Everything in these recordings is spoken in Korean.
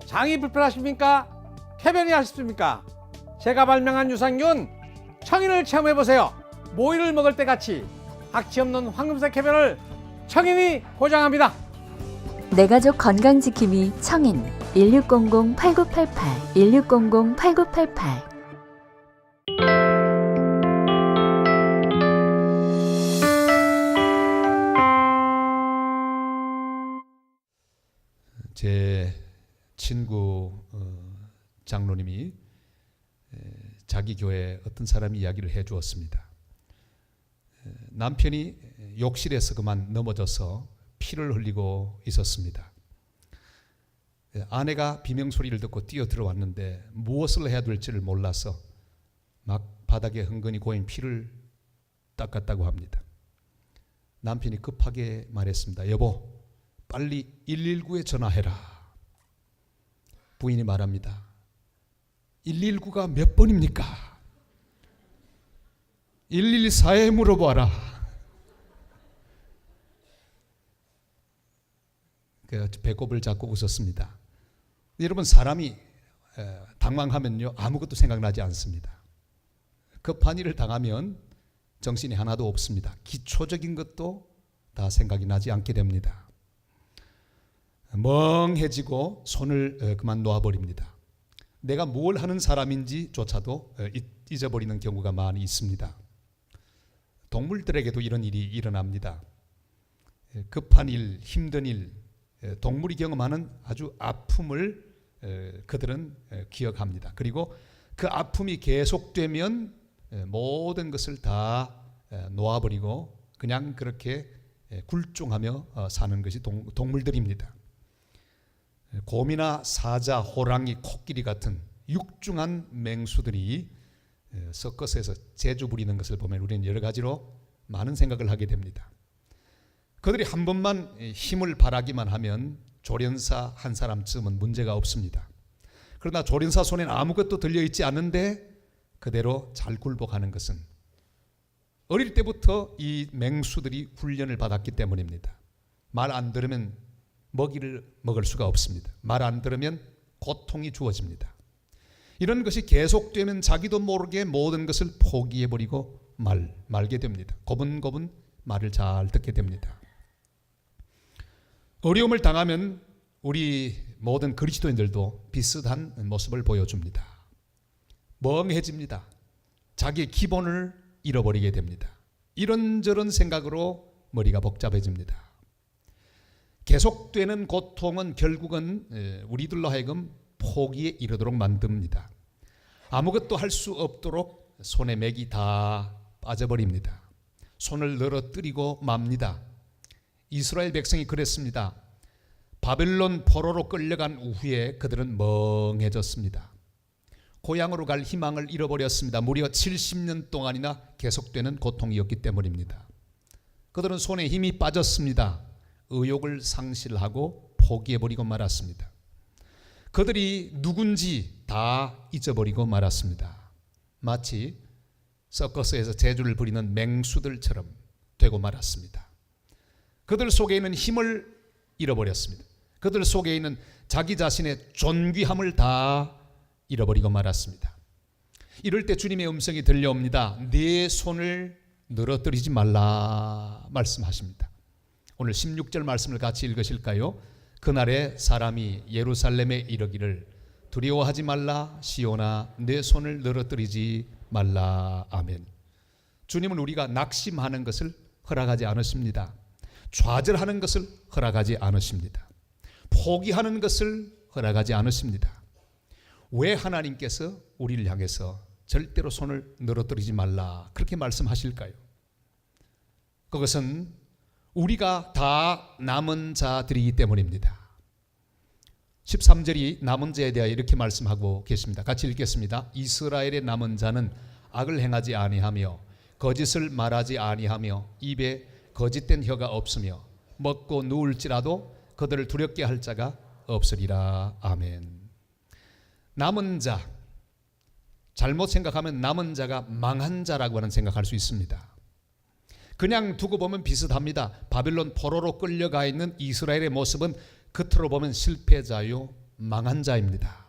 장이 불편하십니까? 쾌변이 하십니까? 제가 발명한 유산균 청인을 체험해보세요. 모이를 먹을 때 같이 악취 없는 황금색 쾌변을 청인이 보장합니다. 내 가족 건강지킴이 청인 1600-8988 1600-8988. 제 친구 장로님이 자기 교회 어떤 사람이 이야기를 해 주었습니다. 남편이 욕실에서 그만 넘어져서 피를 흘리고 있었습니다. 아내가 비명소리를 듣고 뛰어 들어왔는데 무엇을 해야 될지를 몰라서 막 바닥에 흥건히 고인 피를 닦았다고 합니다. 남편이 급하게 말했습니다. 여보, 빨리 119에 전화해라. 부인이 말합니다. 119가 몇 번입니까? 114에 물어봐라. 배꼽을 잡고 웃었습니다. 여러분, 사람이 당황하면요 아무것도 생각나지 않습니다. 급한 일을 당하면 정신이 하나도 없습니다. 기초적인 것도 다 생각이 나지 않게 됩니다. 멍해지고 손을 그만 놓아버립니다. 내가 뭘 하는 사람인지조차도 잊어버리는 경우가 많이 있습니다. 동물들에게도 이런 일이 일어납니다. 급한 일, 힘든 일, 동물이 경험하는 아주 아픔을 그들은 기억합니다. 그리고 그 아픔이 계속되면 모든 것을 다 놓아버리고 그냥 그렇게 굴종하며 사는 것이 동물들입니다. 곰이나 사자, 호랑이, 코끼리 같은 육중한 맹수들이 서커스에서 재주 부리는 것을 보면 우리는 여러 가지로 많은 생각을 하게 됩니다. 그들이 한 번만 힘을 발하기만 하면 조련사 한 사람쯤은 문제가 없습니다. 그러나 조련사 손엔 아무것도 들려있지 않은데 그대로 잘 굴복하는 것은 어릴 때부터 이 맹수들이 훈련을 받았기 때문입니다. 말 안 들으면 먹이를 먹을 수가 없습니다. 말 안 들으면 고통이 주어집니다. 이런 것이 계속되면 자기도 모르게 모든 것을 포기해버리고 말게 됩니다. 고분고분 말을 잘 듣게 됩니다. 어려움을 당하면 우리 모든 그리스도인들도 비슷한 모습을 보여줍니다. 멍해집니다. 자기의 기본을 잃어버리게 됩니다. 이런저런 생각으로 머리가 복잡해집니다. 계속되는 고통은 결국은 우리들로 하여금 포기에 이르도록 만듭니다. 아무것도 할 수 없도록 손에 맥이 다 빠져버립니다. 손을 늘어뜨리고 맙니다. 이스라엘 백성이 그랬습니다. 바벨론 포로로 끌려간 후에 그들은 멍해졌습니다. 고향으로 갈 희망을 잃어버렸습니다. 무려 70년 동안이나 계속되는 고통이었기 때문입니다. 그들은 손에 힘이 빠졌습니다. 의욕을 상실하고 포기해버리고 말았습니다. 그들이 누군지 다 잊어버리고 말았습니다. 마치 서커스에서 재주를 부리는 맹수들처럼 되고 말았습니다. 그들 속에 있는 힘을 잃어버렸습니다. 그들 속에 있는 자기 자신의 존귀함을 다 잃어버리고 말았습니다. 이럴 때 주님의 음성이 들려옵니다. 네 손을 늘어뜨리지 말라 말씀하십니다. 오늘 16절 말씀을 같이 읽으실까요? 그날에 사람이 예루살렘에 이르기를 두려워하지 말라 시온아 내 손을 늘어뜨리지 말라. 아멘. 주님은 우리가 낙심하는 것을 허락하지 않으십니다. 좌절하는 것을 허락하지 않으십니다. 포기하는 것을 허락하지 않으십니다. 왜 하나님께서 우리를 향해서 절대로 손을 늘어뜨리지 말라 그렇게 말씀하실까요? 그것은 우리가 다 남은 자들이기 때문입니다. 13절이 남은 자에 대하여 이렇게 말씀하고 계십니다. 같이 읽겠습니다. 이스라엘의 남은 자는 악을 행하지 아니하며 거짓을 말하지 아니하며 입에 거짓된 혀가 없으며 먹고 누울지라도 그들을 두렵게 할 자가 없으리라. 아멘. 남은 자, 잘못 생각하면 남은 자가 망한 자라고 하는 생각할 수 있습니다. 그냥 두고 보면 비슷합니다. 바벨론 포로로 끌려가 있는 이스라엘의 모습은 겉으로 보면 실패자요 망한 자입니다.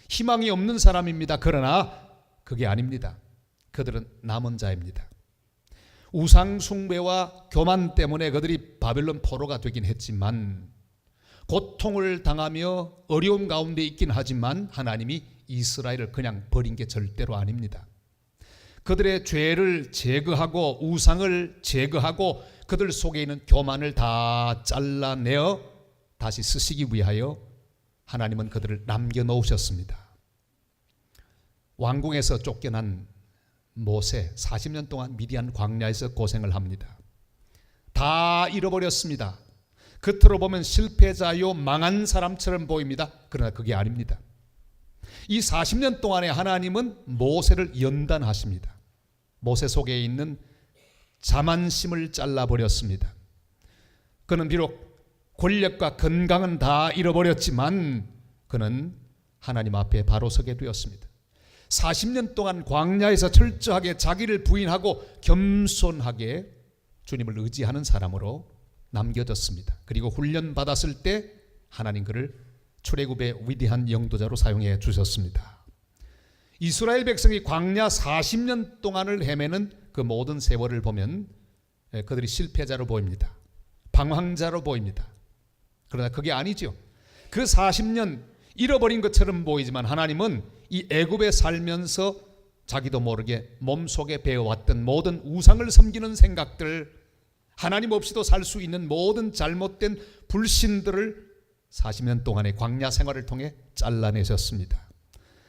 희망이 없는 사람입니다. 그러나 그게 아닙니다. 그들은 남은 자입니다. 우상 숭배와 교만 때문에 그들이 바벨론 포로가 되긴 했지만, 고통을 당하며 어려움 가운데 있긴 하지만 하나님이 이스라엘을 그냥 버린 게 절대로 아닙니다. 그들의 죄를 제거하고 우상을 제거하고 그들 속에 있는 교만을 다 잘라내어 다시 쓰시기 위하여 하나님은 그들을 남겨놓으셨습니다. 왕궁에서 쫓겨난 모세 40년 동안 미디안 광야에서 고생을 합니다. 다 잃어버렸습니다. 겉으로 보면 실패자요 망한 사람처럼 보입니다. 그러나 그게 아닙니다. 이 40년 동안에 하나님은 모세를 연단하십니다. 모세 속에 있는 자만심을 잘라버렸습니다. 그는 비록 권력과 건강은 다 잃어버렸지만 그는 하나님 앞에 바로 서게 되었습니다. 40년 동안 광야에서 철저하게 자기를 부인하고 겸손하게 주님을 의지하는 사람으로 남겨졌습니다. 그리고 훈련받았을 때 하나님 그를 출애굽의 위대한 영도자로 사용해 주셨습니다. 이스라엘 백성이 광야 40년 동안을 헤매는 그 모든 세월을 보면 그들이 실패자로 보입니다. 방황자로 보입니다. 그러나 그게 아니죠. 그 40년 잃어버린 것처럼 보이지만 하나님은 이 애굽에 살면서 자기도 모르게 몸속에 배워왔던 모든 우상을 섬기는 생각들, 하나님 없이도 살 수 있는 모든 잘못된 불신들을 40년 동안의 광야 생활을 통해 잘라내셨습니다.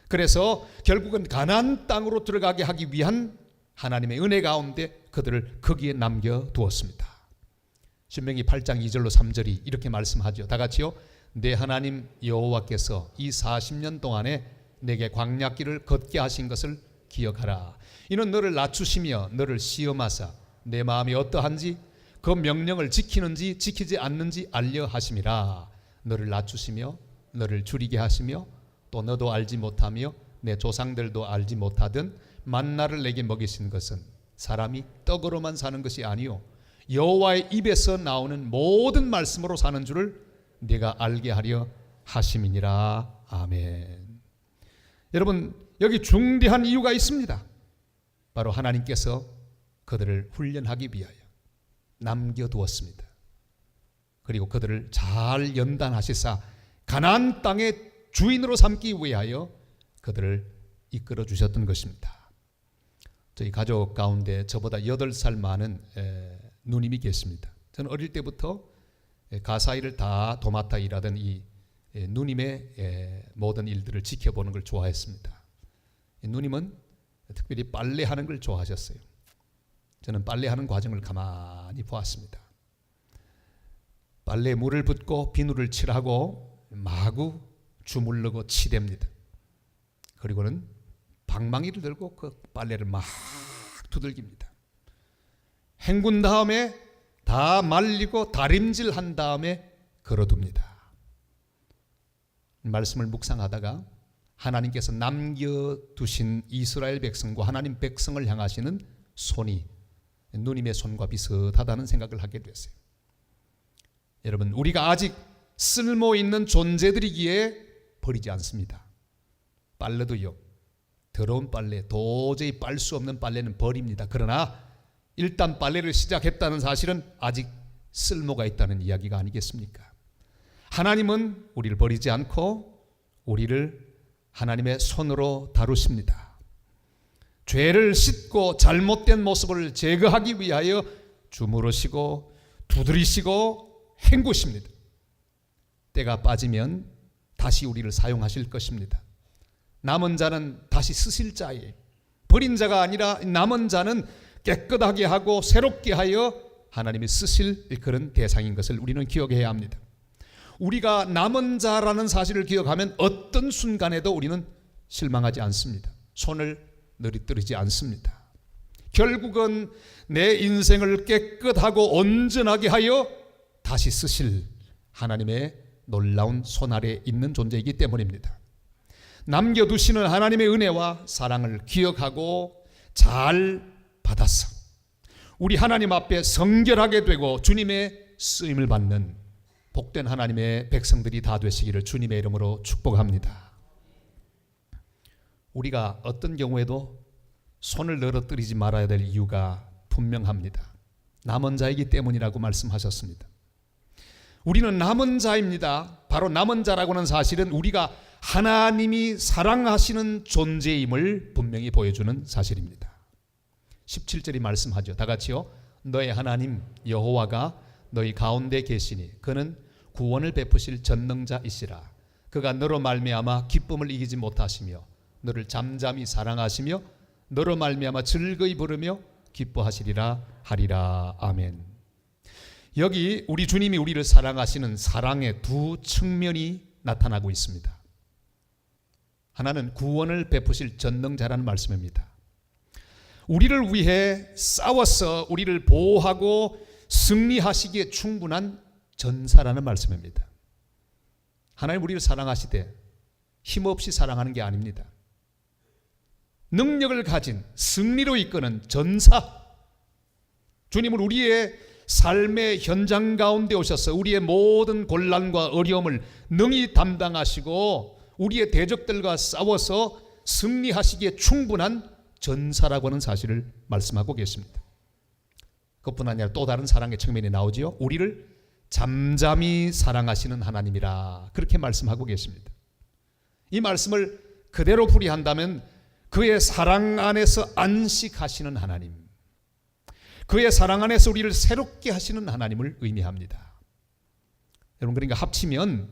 그래서 결국은 가나안 땅으로 들어가게 하기 위한 하나님의 은혜 가운데 그들을 거기에 남겨두었습니다. 신명기 8장 2절로 3절이 이렇게 말씀하죠. 다 같이요. 내 하나님 여호와께서 이 40년 동안에 내게 광야길을 걷게 하신 것을 기억하라. 이는 너를 낮추시며 너를 시험하사 내 마음이 어떠한지 그 명령을 지키는지 지키지 않는지 알려 하심이라. 너를 낮추시며 너를 줄이게 하시며 또 너도 알지 못하며 내 조상들도 알지 못하던 만나를 내게 먹이신 것은 사람이 떡으로만 사는 것이 아니요 여호와의 입에서 나오는 모든 말씀으로 사는 줄을 네가 알게 하려 하심이니라. 아멘. 여러분, 여기 중대한 이유가 있습니다. 바로 하나님께서 그들을 훈련하기 위하여 남겨두었습니다. 그리고 그들을 잘 연단하시사 가나안 땅의 주인으로 삼기 위하여 그들을 이끌어 주셨던 것입니다. 저희 가족 가운데 저보다 8살 많은 누님이 계십니다. 저는 어릴 때부터 가사일을 다 도맡아 일하던 이 누님의 모든 일들을 지켜보는 걸 좋아했습니다. 누님은 특별히 빨래하는 걸 좋아하셨어요. 저는 빨래하는 과정을 가만히 보았습니다. 빨래에 물을 붓고 비누를 칠하고 마구 주물르고 치댑니다. 그리고는 방망이를 들고 그 빨래를 막 두들깁니다. 헹군 다음에 다 말리고 다림질한 다음에 걸어둡니다. 말씀을 묵상하다가 하나님께서 남겨두신 이스라엘 백성과 하나님 백성을 향하시는 손이 누님의 손과 비슷하다는 생각을 하게 됐어요. 여러분, 우리가 아직 쓸모 있는 존재들이기에 버리지 않습니다. 빨래도요, 더러운 빨래, 도저히 빨 수 없는 빨래는 버립니다. 그러나 일단 빨래를 시작했다는 사실은 아직 쓸모가 있다는 이야기가 아니겠습니까? 하나님은 우리를 버리지 않고 우리를 하나님의 손으로 다루십니다. 죄를 씻고 잘못된 모습을 제거하기 위하여 주무르시고 두드리시고 헹구십니다. 때가 빠지면 다시 우리를 사용하실 것입니다. 남은 자는 다시 쓰실 자예요. 버린 자가 아니라 남은 자는 깨끗하게 하고 새롭게 하여 하나님이 쓰실 그런 대상인 것을 우리는 기억해야 합니다. 우리가 남은 자라는 사실을 기억하면 어떤 순간에도 우리는 실망하지 않습니다. 손을 너리뜨리지 않습니다. 결국은 내 인생을 깨끗하고 온전하게 하여 다시 쓰실 하나님의 놀라운 손 아래 있는 존재이기 때문입니다. 남겨두시는 하나님의 은혜와 사랑을 기억하고 잘 받아서 우리 하나님 앞에 성결하게 되고 주님의 쓰임을 받는 복된 하나님의 백성들이 다 되시기를 주님의 이름으로 축복합니다. 우리가 어떤 경우에도 손을 늘어뜨리지 말아야 될 이유가 분명합니다. 남은 자이기 때문이라고 말씀하셨습니다. 우리는 남은 자입니다. 바로 남은 자라고 하는 사실은 우리가 하나님이 사랑하시는 존재임을 분명히 보여주는 사실입니다. 17절이 말씀하죠. 다 같이요. 너의 하나님 여호와가 너희 가운데 계시니 그는 구원을 베푸실 전능자이시라. 그가 너로 말미암아 기쁨을 이기지 못하시며 너를 잠잠히 사랑하시며 너로 말미암아 즐거이 부르며 기뻐하시리라 하리라. 아멘. 여기 우리 주님이 우리를 사랑하시는 사랑의 두 측면이 나타나고 있습니다. 하나는 구원을 베푸실 전능자라는 말씀입니다. 우리를 위해 싸워서 우리를 보호하고 승리하시기에 충분한 전사라는 말씀입니다. 하나님 우리를 사랑하시되 힘없이 사랑하는 게 아닙니다. 능력을 가진 승리로 이끄는 전사, 주님은 우리의 삶의 현장 가운데 오셔서 우리의 모든 곤란과 어려움을 능히 담당하시고 우리의 대적들과 싸워서 승리하시기에 충분한 전사라고 하는 사실을 말씀하고 계십니다. 그것뿐 아니라 또 다른 사랑의 측면이 나오지요. 우리를 잠잠히 사랑하시는 하나님이라 그렇게 말씀하고 계십니다. 이 말씀을 그대로 풀이한다면 그의 사랑 안에서 안식하시는 하나님, 그의 사랑 안에서 우리를 새롭게 하시는 하나님을 의미합니다. 여러분, 그러니까 합치면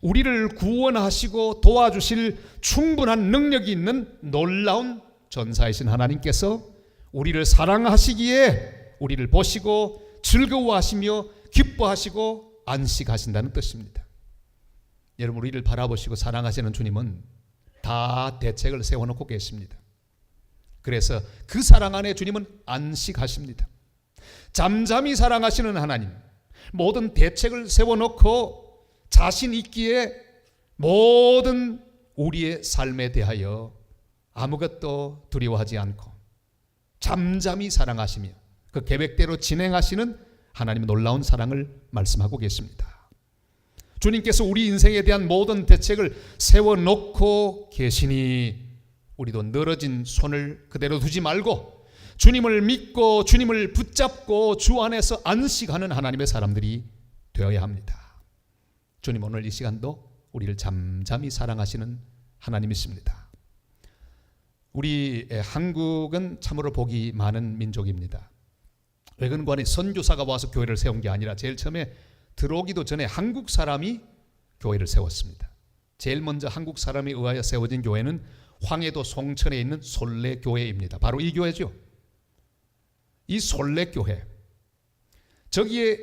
우리를 구원하시고 도와주실 충분한 능력이 있는 놀라운 전사이신 하나님께서 우리를 사랑하시기에 우리를 보시고 즐거워하시며 기뻐하시고 안식하신다는 뜻입니다. 여러분, 우리를 바라보시고 사랑하시는 주님은 다 대책을 세워놓고 계십니다. 그래서 그 사랑 안에 주님은 안식하십니다. 잠잠히 사랑하시는 하나님, 모든 대책을 세워놓고 자신 있기에 모든 우리의 삶에 대하여 아무것도 두려워하지 않고 잠잠히 사랑하시며 그 계획대로 진행하시는 하나님의 놀라운 사랑을 말씀하고 계십니다. 주님께서 우리 인생에 대한 모든 대책을 세워놓고 계시니 우리도 늘어진 손을 그대로 두지 말고 주님을 믿고 주님을 붙잡고 주 안에서 안식하는 하나님의 사람들이 되어야 합니다. 주님, 오늘 이 시간도 우리를 잠잠히 사랑하시는 하나님이십니다. 우리 한국은 참으로 복이 많은 민족입니다. 외근관에 선교사가 와서 교회를 세운 게 아니라 제일 처음에 들어오기도 전에 한국 사람이 교회를 세웠습니다. 제일 먼저 한국 사람에 의하여 세워진 교회는 황해도 송천에 있는 솔레교회입니다. 바로 이 교회죠. 이 솔레교회, 저기에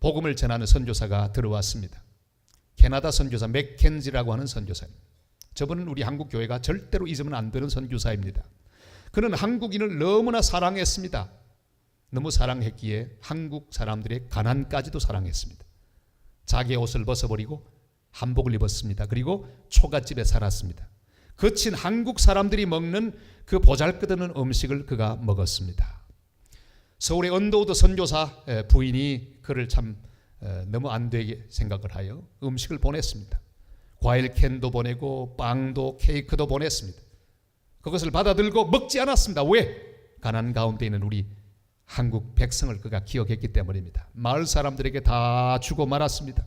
복음을 전하는 선교사가 들어왔습니다. 캐나다 선교사 맥켄지라고 하는 선교사입니다. 저분은 우리 한국 교회가 절대로 잊으면 안 되는 선교사입니다. 그는 한국인을 너무나 사랑했습니다. 너무 사랑했기에 한국 사람들의 가난까지도 사랑했습니다. 자기의 옷을 벗어버리고 한복을 입었습니다. 그리고 초가집에 살았습니다. 거친 한국 사람들이 먹는 그 보잘것없는 음식을 그가 먹었습니다. 서울의 언더우드 선교사 부인이 그를 참 너무 안 되게 생각을 하여 음식을 보냈습니다. 과일 캔도 보내고 빵도 케이크도 보냈습니다. 그것을 받아들고 먹지 않았습니다. 왜? 가난 가운데 있는 우리 한국 백성을 그가 기억했기 때문입니다. 마을 사람들에게 다 주고 말았습니다.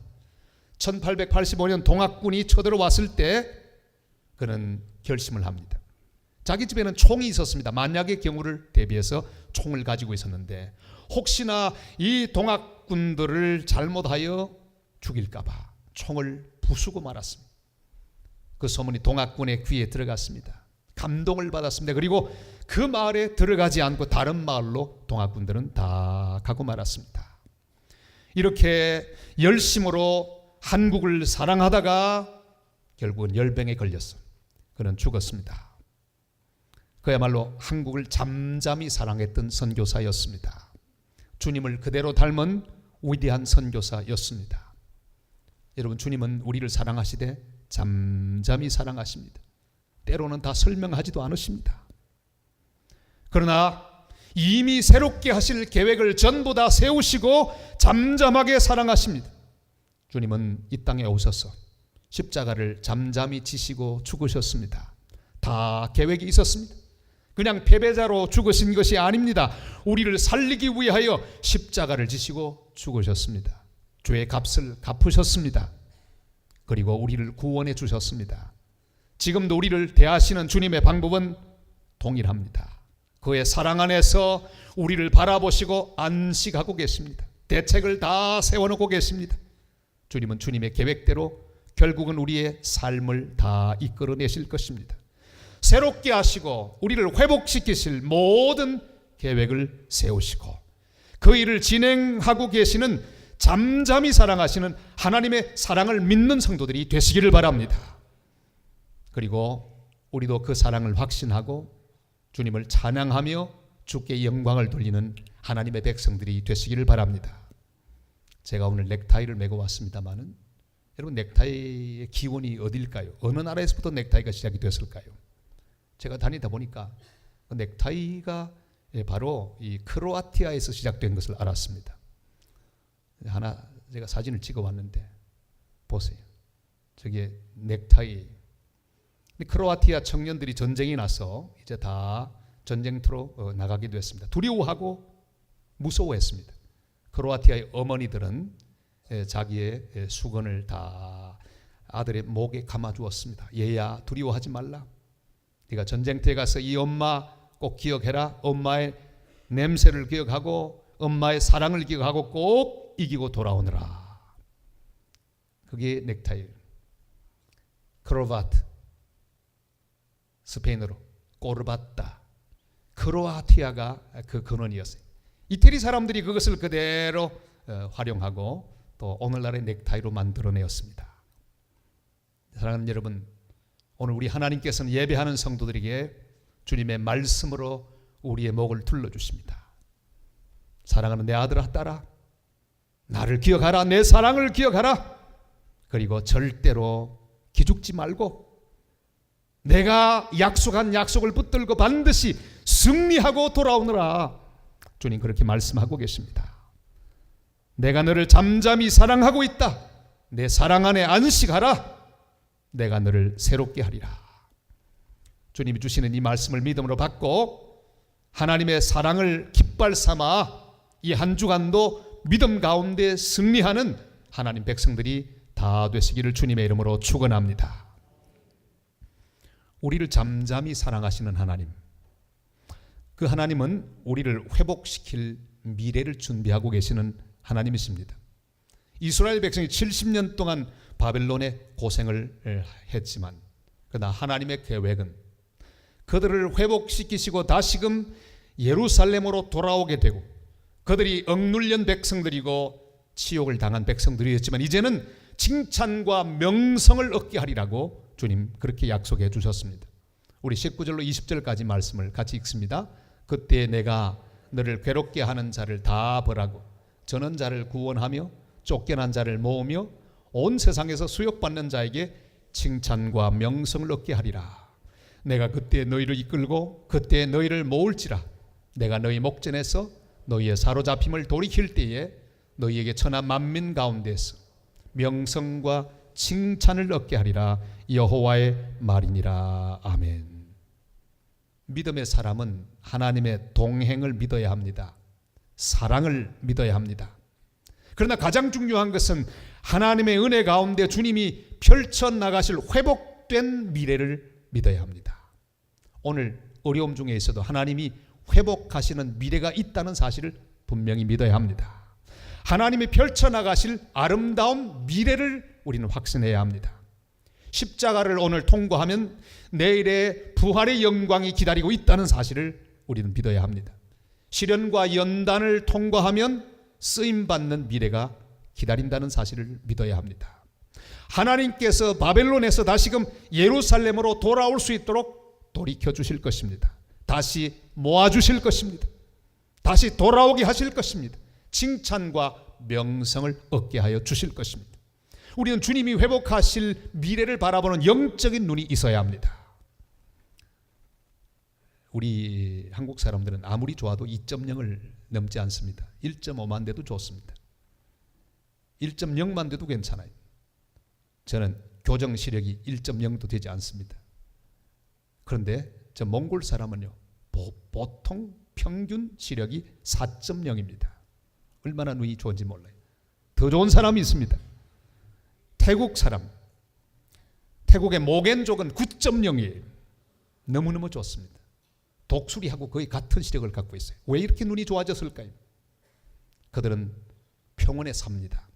1885년 동학군이 쳐들어왔을 때 그는 결심을 합니다. 자기 집에는 총이 있었습니다. 만약의 경우를 대비해서 총을 가지고 있었는데 혹시나 이 동학군들을 잘못하여 죽일까 봐 총을 부수고 말았습니다. 그 소문이 동학군의 귀에 들어갔습니다. 감동을 받았습니다. 그리고 그 마을에 들어가지 않고 다른 마을로 동학군들은 다 가고 말았습니다. 이렇게 열심으로 한국을 사랑하다가 결국은 열병에 걸렸어. 그는 죽었습니다. 그야말로 한국을 잠잠히 사랑했던 선교사였습니다. 주님을 그대로 닮은 위대한 선교사였습니다. 여러분, 주님은 우리를 사랑하시되 잠잠히 사랑하십니다. 때로는 다 설명하지도 않으십니다. 그러나 이미 새롭게 하실 계획을 전부 다 세우시고 잠잠하게 사랑하십니다. 주님은 이 땅에 오셔서 십자가를 잠잠히 지시고 죽으셨습니다. 다 계획이 있었습니다. 그냥 패배자로 죽으신 것이 아닙니다. 우리를 살리기 위하여 십자가를 지시고 죽으셨습니다. 죄의 값을 갚으셨습니다. 그리고 우리를 구원해 주셨습니다. 지금도 우리를 대하시는 주님의 방법은 동일합니다. 그의 사랑 안에서 우리를 바라보시고 안식하고 계십니다. 대책을 다 세워놓고 계십니다. 주님은 주님의 계획대로 결국은 우리의 삶을 다 이끌어내실 것입니다. 새롭게 하시고 우리를 회복시키실 모든 계획을 세우시고 그 일을 진행하고 계시는 잠잠히 사랑하시는 하나님의 사랑을 믿는 성도들이 되시기를 바랍니다. 그리고 우리도 그 사랑을 확신하고 주님을 찬양하며 주께 영광을 돌리는 하나님의 백성들이 되시기를 바랍니다. 제가 오늘 넥타이를 메고 왔습니다마는 여러분, 넥타이의 기원이 어딜까요? 어느 나라에서부터 넥타이가 시작이 됐을까요? 제가 다니다 보니까 그 넥타이가 바로 이 크로아티아에서 시작된 것을 알았습니다. 하나 제가 사진을 찍어 왔는데 보세요. 저게 넥타이. 크로아티아 청년들이 전쟁이 나서 이제 다 전쟁터로 나가게 됐습니다. 두려워하고 무서워했습니다. 크로아티아의 어머니들은 자기의 수건을 다 아들의 목에 감아 주었습니다. 얘야, 두려워하지 말라. 네가 전쟁터에 가서 이 엄마 꼭 기억해라. 엄마의 냄새를 기억하고 엄마의 사랑을 기억하고 꼭 이기고 돌아오느라. 그게 넥타이. 크로바트, 스페인어로 꼬르바따. 크로아티아가 그 근원이었어요. 이태리 사람들이 그것을 그대로 활용하고 또 오늘날의 넥타이로 만들어내었습니다. 사랑하는 여러분, 오늘 우리 하나님께서는 예배하는 성도들에게 주님의 말씀으로 우리의 목을 둘러주십니다. 사랑하는 내 아들아, 딸아, 나를 기억하라. 내 사랑을 기억하라. 그리고 절대로 기죽지 말고 내가 약속한 약속을 붙들고 반드시 승리하고 돌아오느라. 주님 그렇게 말씀하고 계십니다. 내가 너를 잠잠히 사랑하고 있다. 내 사랑 안에 안식하라. 내가 너를 새롭게 하리라. 주님이 주시는 이 말씀을 믿음으로 받고 하나님의 사랑을 깃발 삼아 이 한 주간도 믿음 가운데 승리하는 하나님 백성들이 다 되시기를 주님의 이름으로 축원합니다. 우리를 잠잠히 사랑하시는 하나님, 그 하나님은 우리를 회복시킬 미래를 준비하고 계시는 하나님이십니다. 이스라엘 백성이 70년 동안 바벨론에 고생을 했지만 그러나 하나님의 계획은 그들을 회복시키시고 다시금 예루살렘으로 돌아오게 되고 그들이 억눌린 백성들이고 치욕을 당한 백성들이었지만 이제는 칭찬과 명성을 얻게 하리라고 주님 그렇게 약속해 주셨습니다. 우리 19절로 20절까지 말씀을 같이 읽습니다. 그때 내가 너를 괴롭게 하는 자를 다 벌하고 저는 자를 구원하며 쫓겨난 자를 모으며 온 세상에서 수욕받는 자에게 칭찬과 명성을 얻게 하리라. 내가 그때 너희를 이끌고 그때 너희를 모을지라. 내가 너희 목전에서 너희의 사로잡힘을 돌이킬 때에 너희에게 천하 만민 가운데서 명성과 칭찬을 얻게 하리라. 여호와의 말이니라. 아멘. 믿음의 사람은 하나님의 동행을 믿어야 합니다. 사랑을 믿어야 합니다. 그러나 가장 중요한 것은 하나님의 은혜 가운데 주님이 펼쳐나가실 회복된 미래를 믿어야 합니다. 오늘 어려움 중에 있어도 하나님이 회복하시는 미래가 있다는 사실을 분명히 믿어야 합니다. 하나님이 펼쳐나가실 아름다운 미래를 우리는 확신해야 합니다. 십자가를 오늘 통과하면 내일의 부활의 영광이 기다리고 있다는 사실을 우리는 믿어야 합니다. 시련과 연단을 통과하면 쓰임받는 미래가 기다린다는 사실을 믿어야 합니다. 하나님께서 바벨론에서 다시금 예루살렘으로 돌아올 수 있도록 돌이켜 주실 것입니다. 다시 모아주실 것입니다. 다시 돌아오게 하실 것입니다. 칭찬과 명성을 얻게 하여 주실 것입니다. 우리는 주님이 회복하실 미래를 바라보는 영적인 눈이 있어야 합니다. 우리 한국 사람들은 아무리 좋아도 2.0을 넘지 않습니다. 1.5만 돼도 좋습니다. 1.0만 돼도 괜찮아요. 저는 교정 시력이 1.0도 되지 않습니다. 그런데 저 몽골 사람은요, 보통 평균 시력이 4.0입니다. 얼마나 눈이 좋은지 몰라요. 더 좋은 사람이 있습니다. 태국 사람, 태국의 모겐족은 9.0이에요. 너무너무 좋습니다. 독수리하고 거의 같은 시력을 갖고 있어요. 왜 이렇게 눈이 좋아졌을까요? 그들은 평원에 삽니다.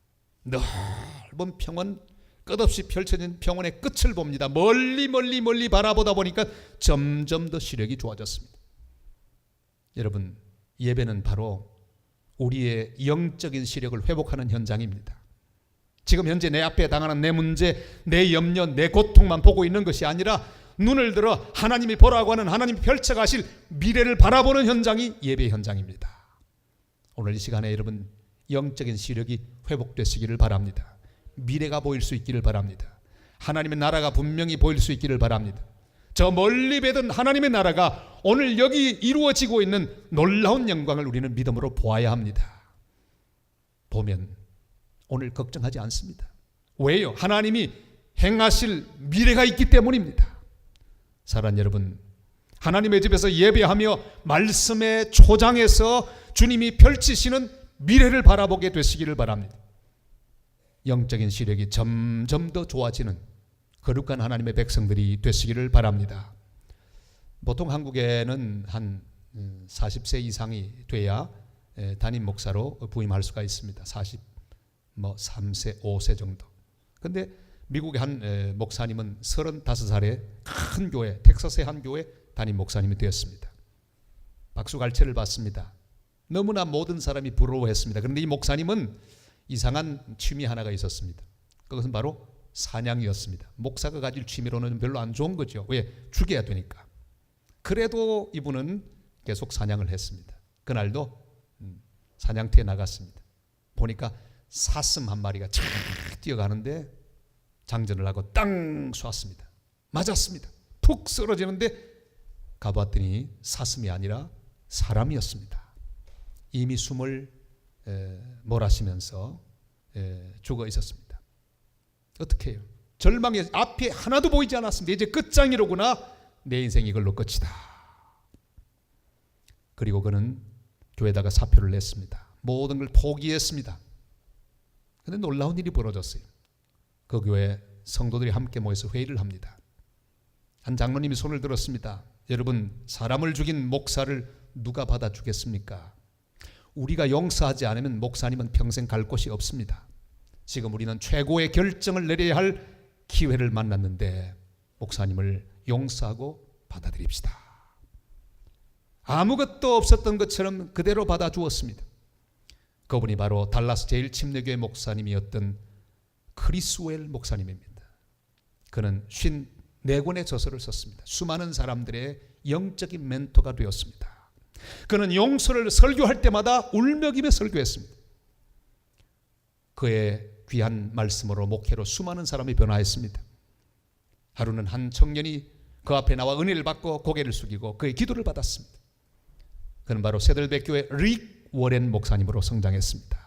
넓은 평원, 끝없이 펼쳐진 평원의 끝을 봅니다. 멀리 바라보다 보니까 점점 더 시력이 좋아졌습니다. 여러분, 예배는 바로 우리의 영적인 시력을 회복하는 현장입니다. 지금 현재 내 앞에 당하는 내 문제, 내 염려, 내 고통만 보고 있는 것이 아니라 눈을 들어 하나님이 보라고 하는, 하나님이 펼쳐가실 미래를 바라보는 현장이 예배 현장입니다. 오늘 이 시간에 여러분 영적인 시력이 회복되시기를 바랍니다. 미래가 보일 수 있기를 바랍니다. 하나님의 나라가 분명히 보일 수 있기를 바랍니다. 저 멀리 뵈던 하나님의 나라가 오늘 여기 이루어지고 있는 놀라운 영광을 우리는 믿음으로 보아야 합니다. 보면 오늘 걱정하지 않습니다. 왜요? 하나님이 행하실 미래가 있기 때문입니다. 사랑하는 여러분, 하나님의 집에서 예배하며 말씀의 초장에서 주님이 펼치시는 미래를 바라보게 되시기를 바랍니다. 영적인 시력이 점점 더 좋아지는 거룩한 하나님의 백성들이 되시기를 바랍니다. 보통 한국에는 한 40세 이상이 돼야 담임 목사로 부임할 수가 있습니다. 3세, 5세 정도. 근데 미국의 한 목사님은 35살에 큰 교회, 텍사스의 한 교회 담임 목사님이 되었습니다. 박수갈채를 받습니다. 너무나 모든 사람이 부러워했습니다. 그런데 이 목사님은 이상한 취미 하나가 있었습니다. 그것은 바로 사냥이었습니다. 목사가 가질 취미로는 별로 안 좋은 거죠. 왜? 죽여야 되니까. 그래도 이분은 계속 사냥을 했습니다. 그날도 사냥터에 나갔습니다. 보니까 사슴 한 마리가 착 뛰어가는데 장전을 하고 땅 쏘았습니다. 맞았습니다. 푹 쓰러지는데 가봤더니 사슴이 아니라 사람이었습니다. 이미 숨을 몰아쉬면서 죽어 있었습니다. 어떻게 해요? 절망의 앞에 하나도 보이지 않았습니다. 이제 끝장이로구나. 내 인생 이걸로 끝이다. 그리고 그는 교회에다가 사표를 냈습니다. 모든 걸 포기했습니다. 그런데 놀라운 일이 벌어졌어요. 그 교회 성도들이 함께 모여서 회의를 합니다. 한 장로님이 손을 들었습니다. 여러분, 사람을 죽인 목사를 누가 받아주겠습니까? 우리가 용서하지 않으면 목사님은 평생 갈 곳이 없습니다. 지금 우리는 최고의 결정을 내려야 할 기회를 만났는데 목사님을 용서하고 받아들입시다. 아무것도 없었던 것처럼 그대로 받아주었습니다. 그분이 바로 달라스 제일침례교회 목사님이었던 크리스웰 목사님입니다. 그는 54권의 저서를 썼습니다. 수많은 사람들의 영적인 멘토가 되었습니다. 그는 용서를 설교할 때마다 울먹이며 설교했습니다. 그의 귀한 말씀으로 목회로 수많은 사람이 변화했습니다. 하루는 한 청년이 그 앞에 나와 은혜를 받고 고개를 숙이고 그의 기도를 받았습니다. 그는 바로 세들백교회 릭 워렌 목사님으로 성장했습니다.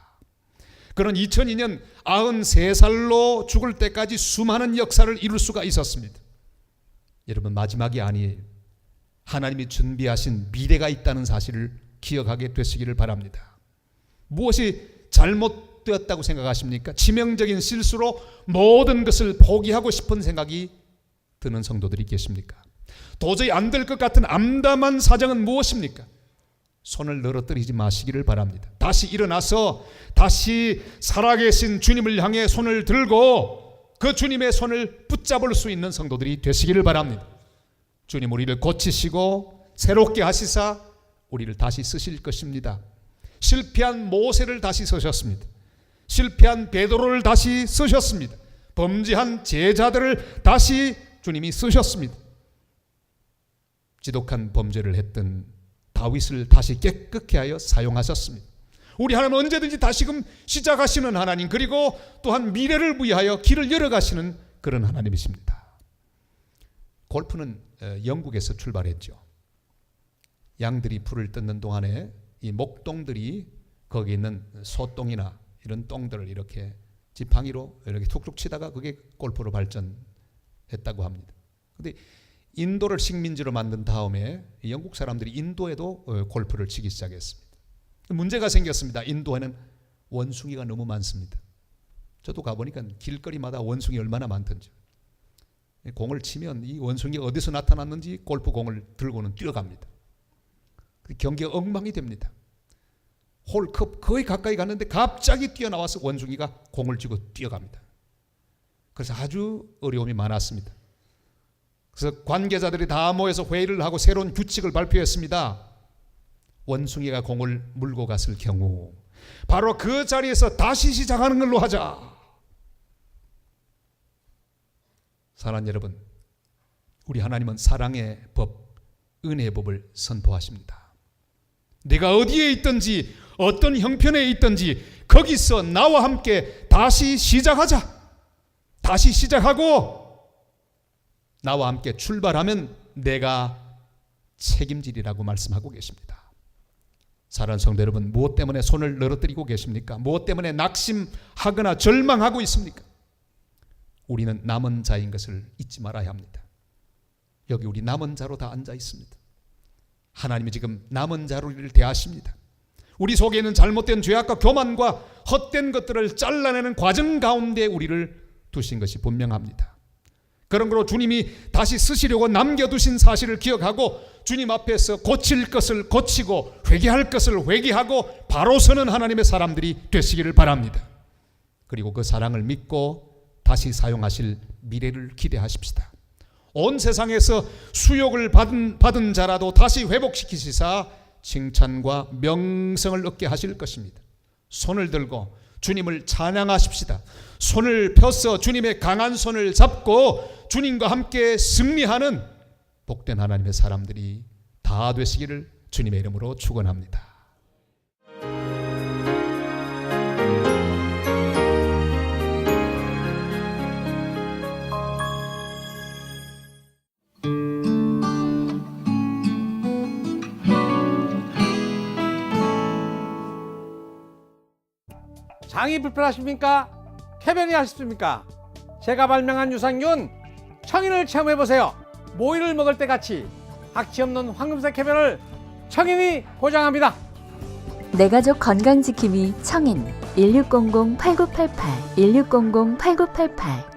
그는 2002년 93살로 죽을 때까지 수많은 역사를 이룰 수가 있었습니다. 여러분, 마지막이 아니에요. 하나님이 준비하신 미래가 있다는 사실을 기억하게 되시기를 바랍니다. 무엇이 잘못되었다고 생각하십니까? 치명적인 실수로 모든 것을 포기하고 싶은 생각이 드는 성도들이 계십니까? 도저히 안 될 것 같은 암담한 사정은 무엇입니까? 손을 늘어뜨리지 마시기를 바랍니다. 다시 일어나서 다시 살아계신 주님을 향해 손을 들고 그 주님의 손을 붙잡을 수 있는 성도들이 되시기를 바랍니다. 주님 우리를 고치시고 새롭게 하시사 우리를 다시 쓰실 것입니다. 실패한 모세를 다시 쓰셨습니다. 실패한 베드로를 다시 쓰셨습니다. 범죄한 제자들을 다시 주님이 쓰셨습니다. 지독한 범죄를 했던 다윗을 다시 깨끗게 하여 사용하셨습니다. 우리 하나님은 언제든지 다시금 시작하시는 하나님, 그리고 또한 미래를 위하여 길을 열어가시는 그런 하나님이십니다. 골프는 영국에서 출발했죠. 양들이 풀을 뜯는 동안에 이 목동들이 거기 있는 소똥이나 이런 똥들을 이렇게 지팡이로 이렇게 툭툭 치다가 그게 골프로 발전했다고 합니다. 그런데 인도를 식민지로 만든 다음에 영국 사람들이 인도에도 골프를 치기 시작했습니다. 문제가 생겼습니다. 인도에는 원숭이가 너무 많습니다. 저도 가보니까 길거리마다 원숭이 얼마나 많던지. 공을 치면 이 원숭이가 어디서 나타났는지 골프공을 들고는 뛰어갑니다. 경기가 엉망이 됩니다. 홀컵 거의 가까이 갔는데 갑자기 뛰어나와서 원숭이가 공을 쥐고 뛰어갑니다. 그래서 아주 어려움이 많았습니다. 그래서 관계자들이 다 모여서 회의를 하고 새로운 규칙을 발표했습니다. 원숭이가 공을 물고 갔을 경우 바로 그 자리에서 다시 시작하는 걸로 하자. 사랑하는 여러분, 우리 하나님은 사랑의 법, 은혜의 법을 선포하십니다. 내가 어디에 있든지 어떤 형편에 있든지 거기서 나와 함께 다시 시작하자. 다시 시작하고 나와 함께 출발하면 내가 책임지리라고 말씀하고 계십니다. 사랑하는 성도 여러분, 무엇 때문에 손을 늘어뜨리고 계십니까? 무엇 때문에 낙심하거나 절망하고 있습니까? 우리는 남은 자인 것을 잊지 말아야 합니다. 여기 우리 남은 자로 다 앉아 있습니다. 하나님이 지금 남은 자로 우리를 대하십니다. 우리 속에 있는 잘못된 죄악과 교만과 헛된 것들을 잘라내는 과정 가운데 우리를 두신 것이 분명합니다. 그런 거로 주님이 다시 쓰시려고 남겨두신 사실을 기억하고 주님 앞에서 고칠 것을 고치고 회개할 것을 회개하고 바로 서는 하나님의 사람들이 되시기를 바랍니다. 그리고 그 사랑을 믿고 다시 사용하실 미래를 기대하십시다. 온 세상에서 수욕을 받은 자라도 다시 회복시키시사 칭찬과 명성을 얻게 하실 것입니다. 손을 들고 주님을 찬양하십시다. 손을 펴서 주님의 강한 손을 잡고 주님과 함께 승리하는 복된 하나님의 사람들이 다 되시기를 주님의 이름으로 축원합니다. 장이 불편하십니까? 쾌변이 하십니까? 제가 발명한 유산균 청인을 체험해보세요. 모이를 먹을 때 같이 악취 없는 황금색 쾌변을 청인이 보장합니다. 내 가족 건강지킴이 청인 1600-8988 1600-8988